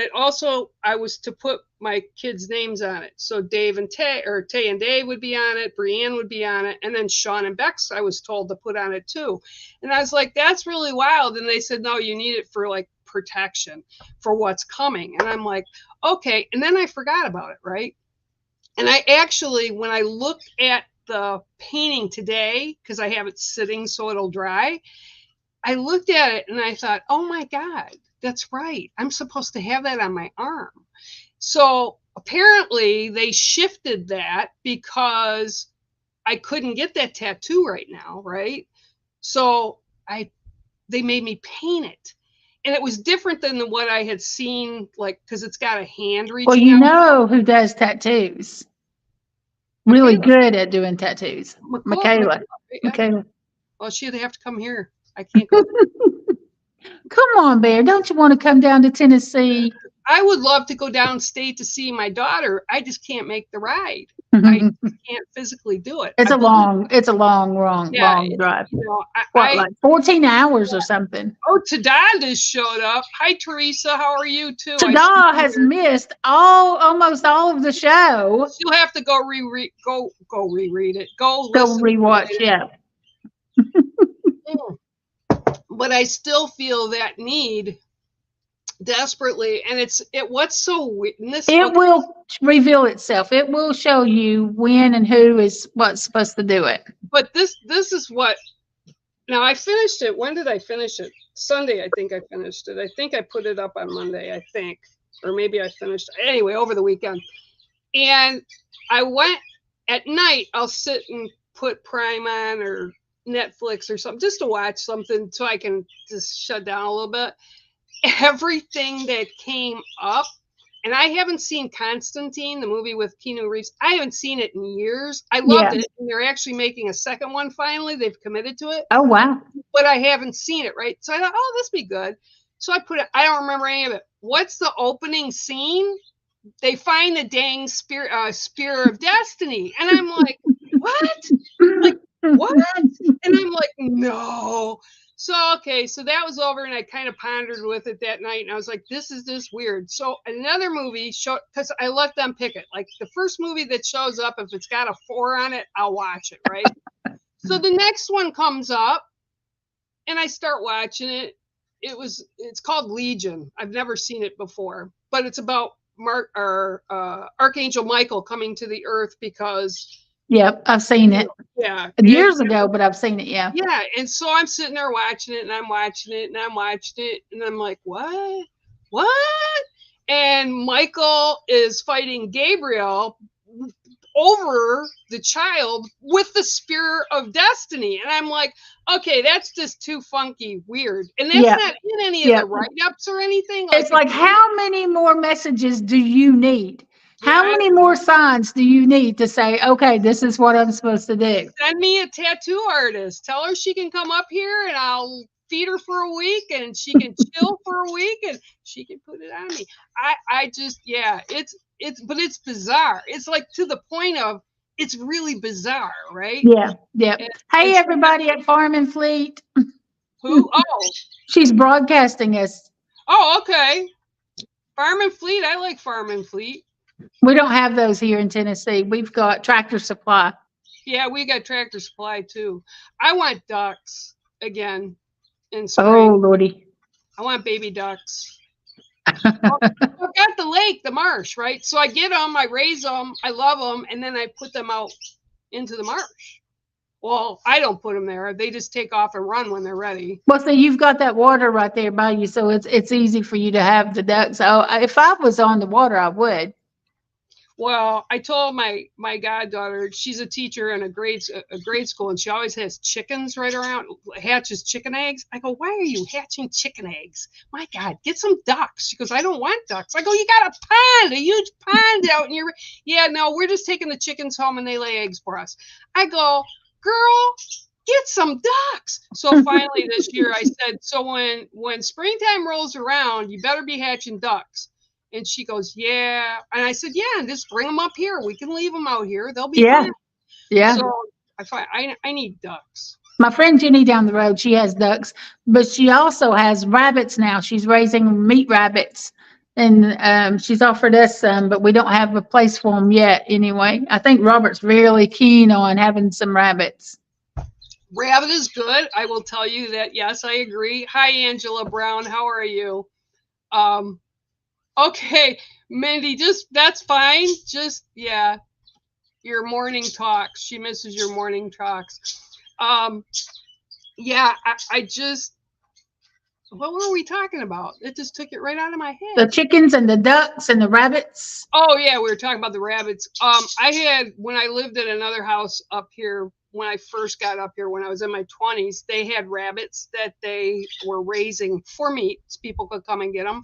I was to put my kids' names on it. So Dave and Tay, or Tay and Dave would be on it, Brianne would be on it, and then Sean and Bex I was told to put on it too. And I was like, that's really wild. And they said, no, you need it for protection for what's coming. And I'm like, okay. And then I forgot about it, right? And I actually, when I looked at the painting today because I have it sitting so it'll dry. I looked at it and I thought, oh my God, that's right. I'm supposed to have that on my arm. So apparently they shifted that because I couldn't get that tattoo right now, right? So they made me paint it. And it was different than what I had seen, like, because it's got a hand reaching Well, you out. know who does tattoos? Really good at doing tattoos. Michaela. Michaela. Well, she'd have to come here. I can't go. Come on, Bear. Don't you want to come down to Tennessee? I would love to go downstate to see my daughter. I just can't make the ride. I can't physically do it. It's a long drive. You know, like 14 hours or something? Oh, Tada just showed up. Hi, Teresa. How are you too? Tada has missed almost all of the show. You'll have to go reread it. Go rewatch. Yeah. But I still feel that need desperately, and what's so weird. It will reveal itself. It will show you when and who is what's supposed to do it. But this is what. Now I finished it. When did I finish it? Sunday, I think I finished it. I think I put it up on Monday. I think, or maybe I finished anyway over the weekend. And I went at night. I'll sit and put Prime on or Netflix or something just to watch something so I can just shut down a little bit. Everything that came up, and I haven't seen Constantine, the movie with Keanu Reeves. I haven't seen it in years. I loved it, and they're actually making a second one finally. They've committed to it. Oh, wow. But I haven't seen it, right? So I thought, oh, this be good. So I put it, I don't remember any of it. What's the opening scene? They find the dang spear of destiny. And I'm like, what? Like, what? And I'm like, no. So, okay, so that was over, and I kind of pondered with it that night, and I was like, this is just weird. So another movie showed, because I let them pick it. Like, the first movie that shows up, if it's got a 4 on it, I'll watch it, right? So the next one comes up, and I start watching it. It's called Legion. I've never seen it before, but it's about Archangel Michael coming to the earth because... Yep, I've seen it. Yeah. Years ago, but I've seen it, yeah. Yeah, and so I'm sitting there watching it, and I'm watching it, and I'm watching it, and I'm like, what? What? And Michael is fighting Gabriel over the child with the spear of destiny. And I'm like, okay, that's just too funky, weird. And that's not in any of the write-ups or anything. It's like, how many more messages do you need? How many more signs do you need to say, okay, this is what I'm supposed to do? Send me a tattoo artist. Tell her she can come up here and I'll feed her for a week and she can chill for a week and she can put it on me. I just, but it's bizarre. It's like to the point of, it's really bizarre, right? Yeah, yeah. Hey, everybody at Farm and Fleet. Who? Oh. She's broadcasting us. Oh, okay. Farm and Fleet. I like Farm and Fleet. We don't have those here in Tennessee. We've got Tractor Supply. Yeah, we got Tractor Supply too. I want ducks again in spring. Oh, Lordy. I want baby ducks. I've got the lake, the marsh, right? So I get them, I raise them, I love them, and then I put them out into the marsh. Well, I don't put them there. They just take off and run when they're ready. Well, so you've got that water right there by you, so it's easy for you to have the ducks. So if I was on the water, I would. Well, I told my goddaughter, she's a teacher in a grade school, and she always has chickens right around, hatches chicken eggs. I go, why are you hatching chicken eggs? My God, get some ducks. She goes, I don't want ducks. I go, you got a huge pond out in your, no, we're just taking the chickens home and they lay eggs for us. I go, girl, get some ducks. So finally this year I said, so when springtime rolls around, you better be hatching ducks. And she goes, yeah. And I said, yeah, and just bring them up here. We can leave them out here. They'll be fine. Yeah. So I need ducks. My friend Jenny down the road, she has ducks, but she also has rabbits now. She's raising meat rabbits. And she's offered us some, but we don't have a place for them yet anyway. I think Robert's really keen on having some rabbits. Rabbit is good. I will tell you that, yes, I agree. Hi, Angela Brown. How are you? Okay, Mindy, that's fine. Just, you're your morning talks. She misses your morning talks. Yeah, I just, what were we talking about? It just took it right out of my The head. chickens and the ducks and the rabbits. Oh yeah, we were talking about the rabbits. I had, when I lived at another house up here, when I first got up here, when I was in my 20s, they had rabbits that they were raising for meat, so people could come and get them.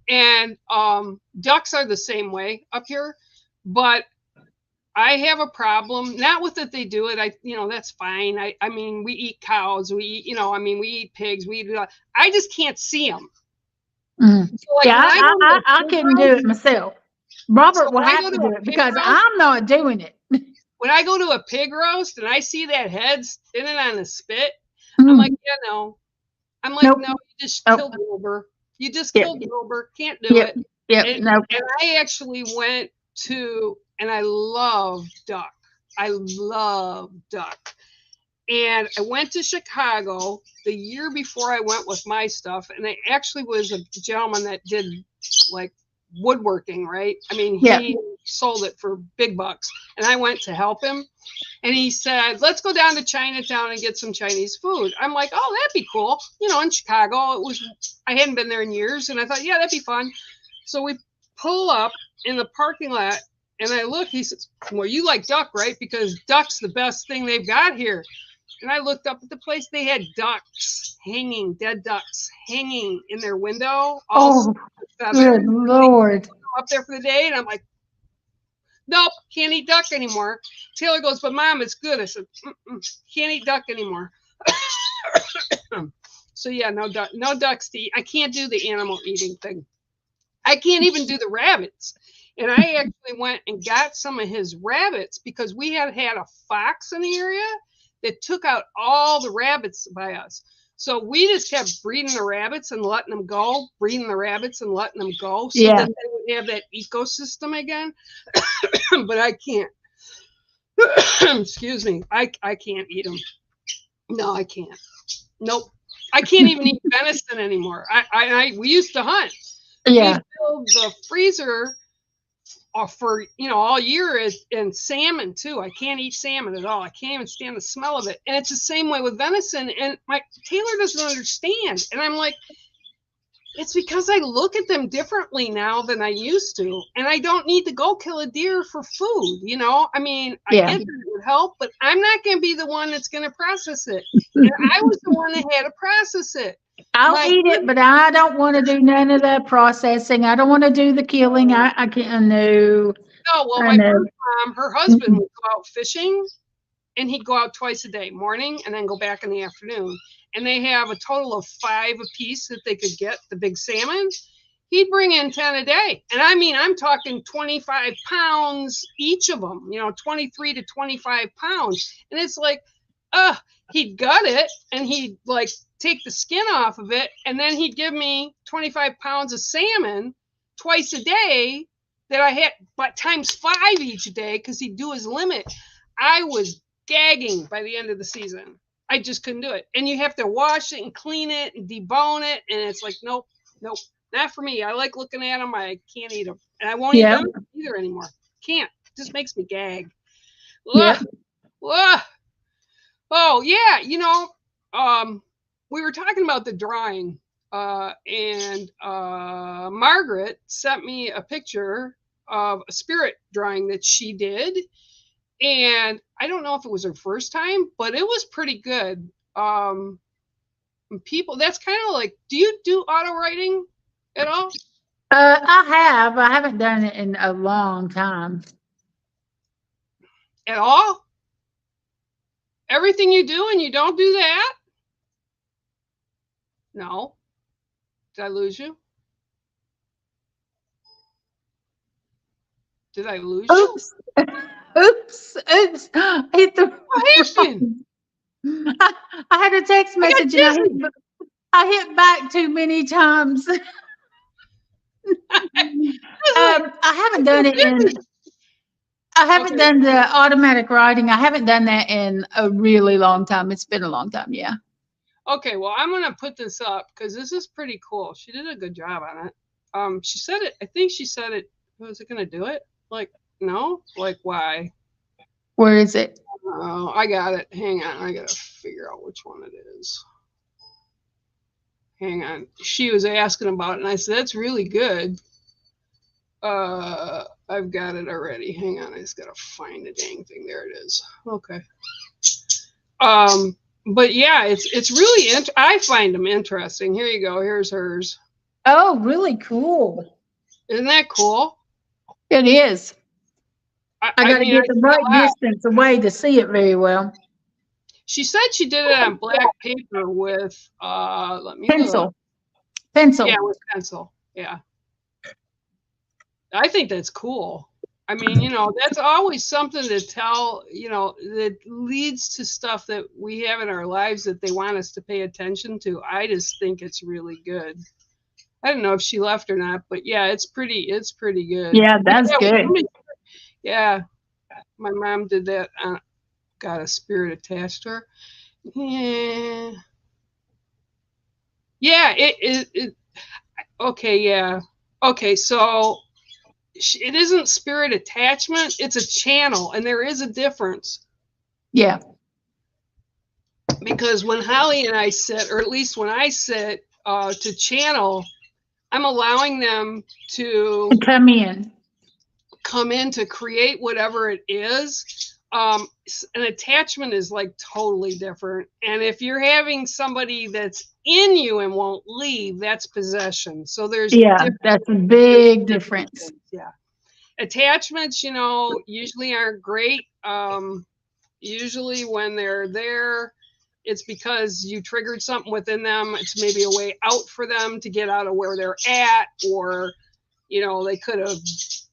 And ducks are the same way up here, but I have a problem, not with that they do it. That's fine. I mean, we eat cows, we eat, we eat pigs, we eat, I just can't see them. Mm. So like Yeah, when I go to I a pig couldn't do roast, it myself. so Robert will when I have go to to do a it pig because roast, I'm not doing it. when I go to a pig roast and I see that head spinning on the spit, I'm Mm. like, yeah, no. I'm like, Nope. no, you just Oh, killed Wilbur. You just yep. killed Wilbur. Can't do Yep. it. Yep. And Nope. I actually went to, and I love duck. I love duck. And I went to Chicago the year before I went with my stuff. And it actually was a gentleman that did like woodworking, right? I mean, Yep. he sold it for big bucks. And I went to help him. And he said, let's go down to Chinatown and get some Chinese food. I'm like, oh, that'd be cool. In Chicago, I hadn't been there in years. And I thought, yeah, that'd be fun. So we pull up in the parking lot and I look, he says, well, you like duck, right? Because duck's the best thing they've got here. And I looked up at the place, they had ducks hanging, dead ducks hanging in their window. Oh, good Lord. Up there for the day. And I'm like, nope, can't eat duck anymore. Taylor goes, but Mom, it's good. I said, can't eat duck anymore. So yeah, no ducks to eat. I can't do the animal eating thing. I can't even do the rabbits. And I actually went and got some of his rabbits because we had a fox in the area that took out all the rabbits by us. So we just kept breeding the rabbits and letting them go, breeding the rabbits and letting them go so that they would have that ecosystem again. But I can't. Excuse me. I can't eat them. No, I can't. Nope. I can't even eat venison anymore. We used to hunt. Yeah. We filled the freezer for all year and salmon too. I can't eat salmon at all. I can't even stand the smell of it. And it's the same way with venison. And Taylor doesn't understand. And I'm like, it's because I look at them differently now than I used to. And I don't need to go kill a deer for food. I mean, I get that it would help, but I'm not going to be the one that's going to process it. And I was the one that had to process it. I'll eat it, but I don't want to do none of the processing. I don't want to do the killing. I can't. No. No, well, my first mom, her husband would go out fishing, and he'd go out twice a day, morning and then go back in the afternoon. And they have a total of 5 apiece that they could get, the big salmon. He'd bring in 10 a day. And I mean, I'm talking 25 pounds each of them, 23 to 25 pounds. And it's like, he'd gut it and he'd like take the skin off of it. And then he'd give me 25 pounds of salmon twice a day that I had, but times 5 each day because he'd do his limit. I was gagging by the end of the season. I just couldn't do it. And you have to wash it and clean it and debone it. And it's like, nope, not for me. I like looking at them. I can't eat them. And I won't eat them either anymore. Can't. It just makes me gag. Ugh. Ugh. Oh, yeah. We were talking about the drawing. And Margaret sent me a picture of a spirit drawing that she did. And I don't know if it was her first time, but it was pretty good. People, that's kind of like, do you do auto writing at all? I haven't done it in a long time. At all? Everything you do and you don't do that? No. Did I lose you? Did I lose you? Oops. I hit the. What happened? I had a text message and I hit back too many times. I haven't done it I haven't done the automatic writing. I haven't done that in a really long time. It's been a long time. Yeah. Okay. Well, I'm going to put this up because this is pretty cool. She did a good job on it. She said it. I think she said it. Was it going to do it? Like, no? Like, why? Where is it? Oh, I got it. Hang on. I got to figure out which one it is. Hang on. She was asking about it, and I said, that's really good. I've got it already. Hang on. I just got to find the dang thing. There it is. Okay. But yeah, it's really, I find them interesting. Here you go. Here's hers. Oh, really cool. Isn't that cool? It is. I got to mean, get the right distance away to see it very well. She said she did it on black paper with, let me pencil. Look. Pencil. Yeah, with pencil. Yeah. I think that's cool. I mean, you know, that's always something to tell, you know, that leads to stuff that we have in our lives that they want us to pay attention to. I just think it's really good. I don't know if she left or not, but yeah, it's pretty good. Yeah, that's good. Yeah. My mom did that. Got a spirit attached to her. Yeah. Yeah, okay, yeah. Okay, so it isn't spirit attachment, it's a channel, and there is a difference. Yeah. Because when Holly and I sit, or at least when I sit to channel, I'm allowing them to come in to create whatever it is. An attachment is like totally different. And if you're having somebody that's in you and won't leave, that's possession. So there's that's a big difference. Yeah. Attachments, you know, usually aren't great. Usually when they're there, it's because you triggered something within them. It's maybe a way out for them to get out of where they're at, or, you know, they could have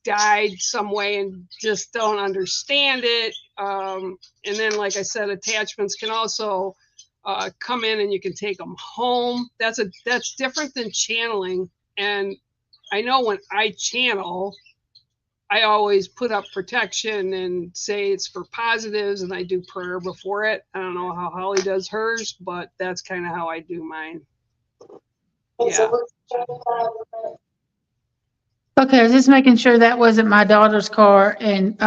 died some way and just don't understand it. And then, like I said, attachments can also come in and you can take them home. That's different than channeling. And I know when I channel, I always put up protection and say it's for positives, and I do prayer before it. I don't know how Holly does hers, but that's kind of how I do mine. Yeah. Okay, I was just making sure that wasn't my daughter's car, and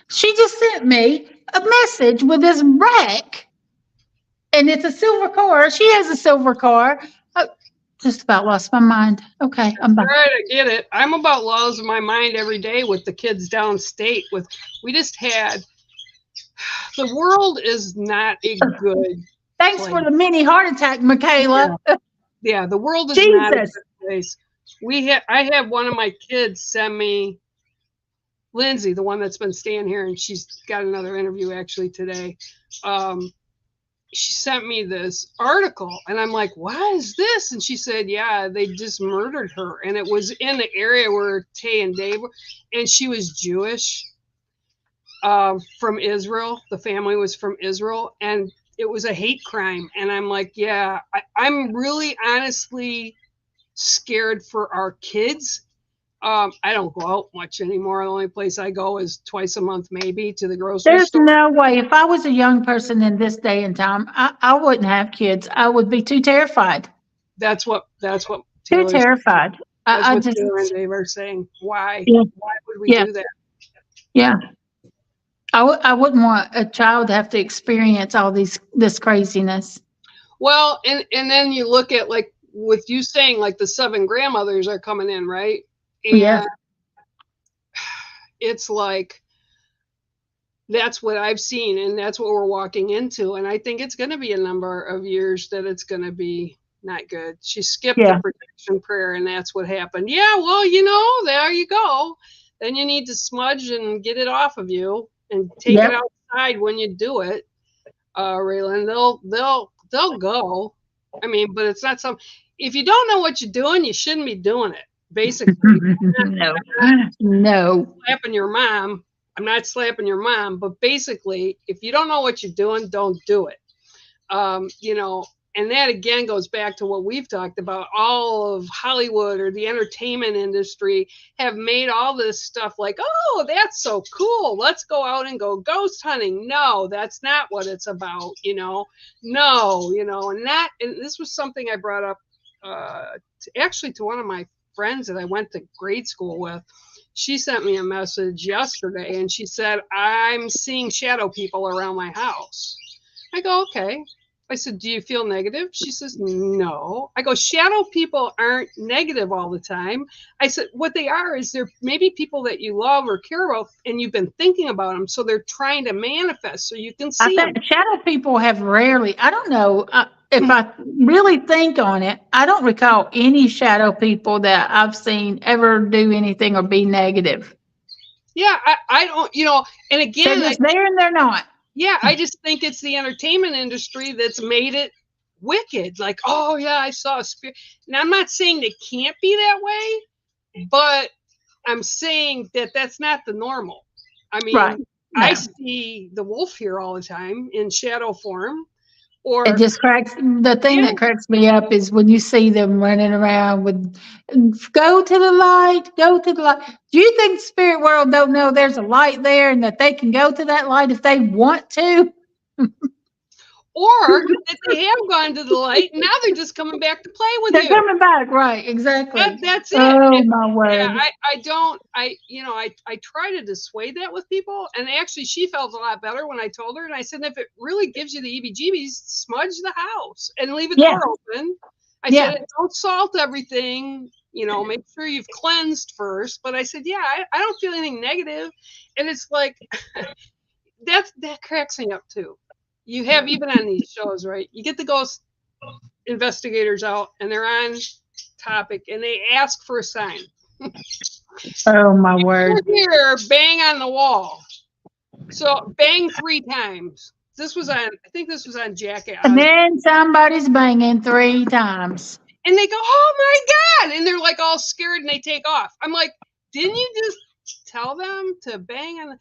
she just sent me a message with this wreck, and it's a silver car. She has a silver car. Just about lost my mind. Okay, I'm back. All right, I get it. I'm about losing my mind every day with the kids downstate. We just had, the world is not a good Thanks place. for the mini heart attack, Michaela. Yeah, the world is not a good place. I had one of my kids send me, Lindsay, the one that's been staying here, and she's got another interview actually today. She sent me this article, and I'm like, what is this? And she said, yeah, they just murdered her. And it was in the area where Tay and Dave were, and she was Jewish, from Israel. The family was from Israel, and it was a hate crime. And I'm like, yeah, I'm really honestly scared for our kids. I don't go out much anymore. The only place I go is twice a month, maybe, to the grocery store. There's no way. If I was a young person in this day and time, I wouldn't have kids. I would be too terrified. That's what too terrified. That's what Taylor and Dave are saying. Why? Yeah. Why would we do that? Yeah. I wouldn't want a child to have to experience all this craziness. Well, and then you look at, like, with you saying, like, the 7 grandmothers are coming in, right? And yeah. It's like, that's what I've seen, and that's what we're walking into. And I think it's going to be a number of years that it's going to be not good. She skipped the protection prayer, and that's what happened. Yeah, well, you know, there you go. Then you need to smudge and get it off of you and take it outside when you do it. Raylan, they'll go. I mean, but it's not some. If you don't know what you're doing, you shouldn't be doing it. Basically, no. Slapping your mom. I'm not slapping your mom, but basically, if you don't know what you're doing, don't do it. You know, and that again goes back to what we've talked about. All of Hollywood or the entertainment industry have made all this stuff like, oh, that's so cool. Let's go out and go ghost hunting. No, that's not what it's about. You know, no, you know, and this was something I brought up actually to one of my friends that I went to grade school with. she sent me a message yesterday and she said, I'm seeing shadow people around my house. I go, okay. I said, do you feel negative? She says, no. I go, shadow people aren't negative all the time. I said, what they are is they're maybe people that you love or care about and you've been thinking about them. So they're trying to manifest so you can I see them. think shadow people have rarely, I don't know, if I really think on it, I don't recall any shadow people that I've seen ever do anything or be negative. Yeah, I don't, and They're again, just there and they're not. yeah, I just think it's the entertainment industry that's made it wicked. Like, oh yeah, I saw a spirit. Now I'm not saying they can't be that way, but I'm saying that that's not the normal. I mean, Right. I No. see the wolf here all the time in shadow form, It or just cracks. The thing yeah, that cracks me up is when you see them running around with, go to the light, go to the light. Do you think the spirit world don't know there's a light there and that they can go to that light if they want to? or that they have gone to the light and now they're just coming back to play with They're you. coming back, right? Exactly. That's it. Oh my Yeah, word! I don't, I try to dissuade that with people. And actually, she felt a lot better when I told her. And I said, if it really gives you the EBGBs, smudge the house and leave a Yeah, door open. I yeah. said, don't salt everything, make sure you've cleansed first. But I said, yeah, I don't feel anything negative. And it's like, that cracks me up too. You have, even on these shows, right? You get the ghost investigators out and they're on topic and they ask for a sign. Oh my word! Here, bang on the wall. So bang 3 times. I think this was on Jackass. And then somebody's banging 3 times. And they go, oh my God. And they're like all scared and they take off. I'm like, didn't you just tell them to bang on the.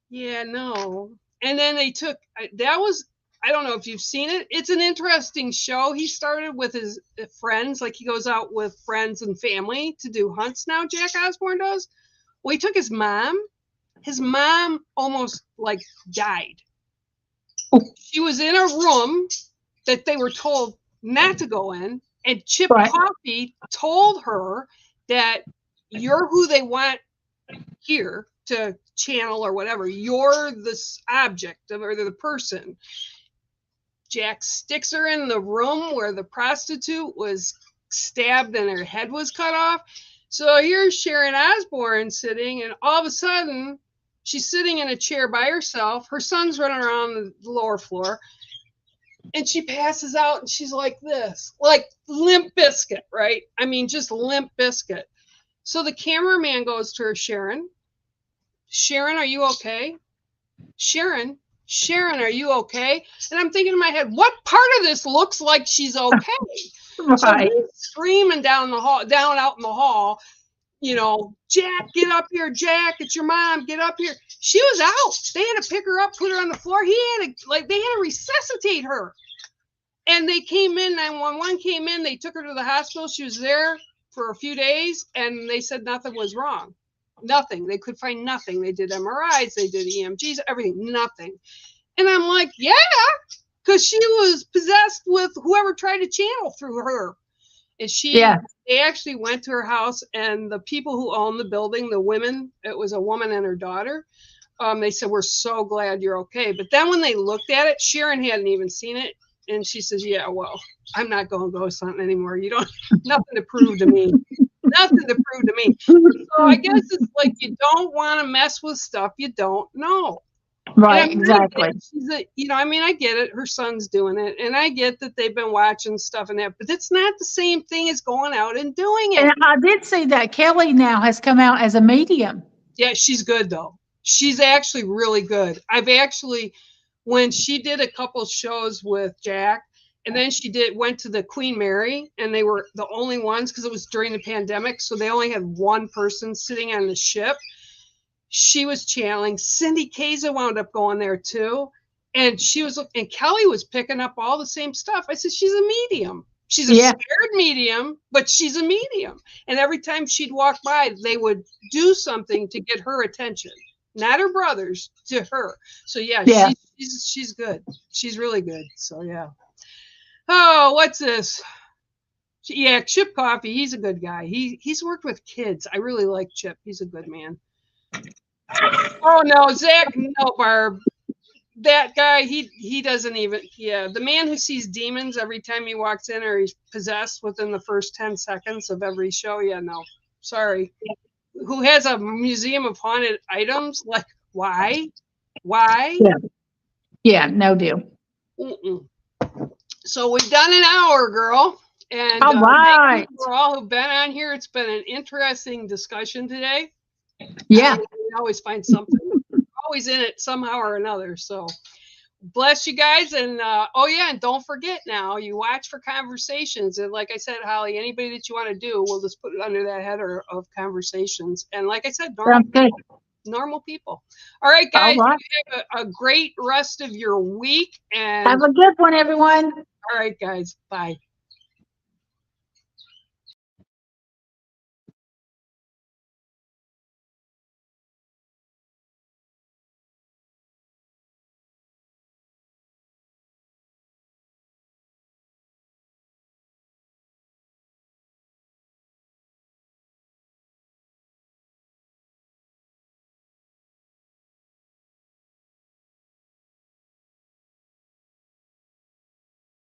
Yeah, no. And then they took, that was, I don't know if you've seen it. It's an interesting show. He started with his friends. Like he goes out with friends and family to do hunts now, Jack Osborne does. Well, he took his mom. His mom almost like died. She was in a room that they were told not to go in, and Chip Coffey told her that you're who they want here to channel or whatever. You're this object or the person. Jack sticks her in the room where the prostitute was stabbed and her head was cut off. So here's Sharon Osbourne sitting, and all of a sudden, she's sitting in a chair by herself. Her son's running around the lower floor. And she passes out and she's like this, like Limp Bizkit, right? I mean, just Limp Bizkit. So the cameraman goes to her, Sharon, are you okay? Sharon, are you okay? And I'm thinking in my head, what part of this looks like she's okay? Right. So he's screaming down out in the hall, Jack, get up here, Jack, it's your mom, get up here. She was out. They had to pick her up, put her on the floor. They had to resuscitate her. And they came in, 911 came in, they took her to the hospital. She was there for a few days, and they said nothing was wrong. Nothing. They could find nothing. They did MRIs, they did EMGs, everything, nothing. And I'm like, yeah, because she was possessed with whoever tried to channel through her. And they actually went to her house, and the people who own the building, the women, it was a woman and her daughter, they said, we're so glad you're okay. But then when they looked at it, Sharon hadn't even seen it. And she says, yeah, well, I'm not going ghost hunting anymore. You don't, nothing to prove to me. Nothing to prove to me. So I guess it's like you don't want to mess with stuff you don't know. Right, exactly. I get it. Her son's doing it. And I get that they've been watching stuff and that. But it's not the same thing as going out and doing it. And I did see that Kelly now has come out as a medium. Yeah, she's good, though. She's actually really good. When she did a couple shows with Jack, and then she went to the Queen Mary, and they were the only ones because it was during the pandemic, so they only had one person sitting on the ship. She was channeling. Cindy Kaza wound up going there too, and Kelly was picking up all the same stuff. I said, she's a medium. She's a scared medium, but she's a medium. And every time she'd walk by, they would do something to get her attention. Not her brothers, to her. So she's good. She's really good. So yeah. Oh, what's this? Yeah, Chip Coffee, he's a good guy. He's worked with kids. I really like Chip. He's a good man. Oh no, Zach, no, Barb. That guy, he doesn't even, yeah, the man who sees demons every time he walks in or he's possessed within the first 10 seconds of every show. Yeah, no, sorry. Who has a museum of haunted items? Like, why? Yeah, no deal. Mm-mm. So we've done an hour, girl. And all right. thank you for all who've been on here. It's been an interesting discussion today. Yeah. We always find something. We're always in it somehow or another. So bless you guys. And oh yeah, and don't forget now, you watch for conversations. And like I said, Holly, anybody that you want to do, we'll just put it under that header of conversations. And like I said, normal people. All right, guys, all right. You have a great rest of your week. And have a good one, everyone. all right, guys, bye.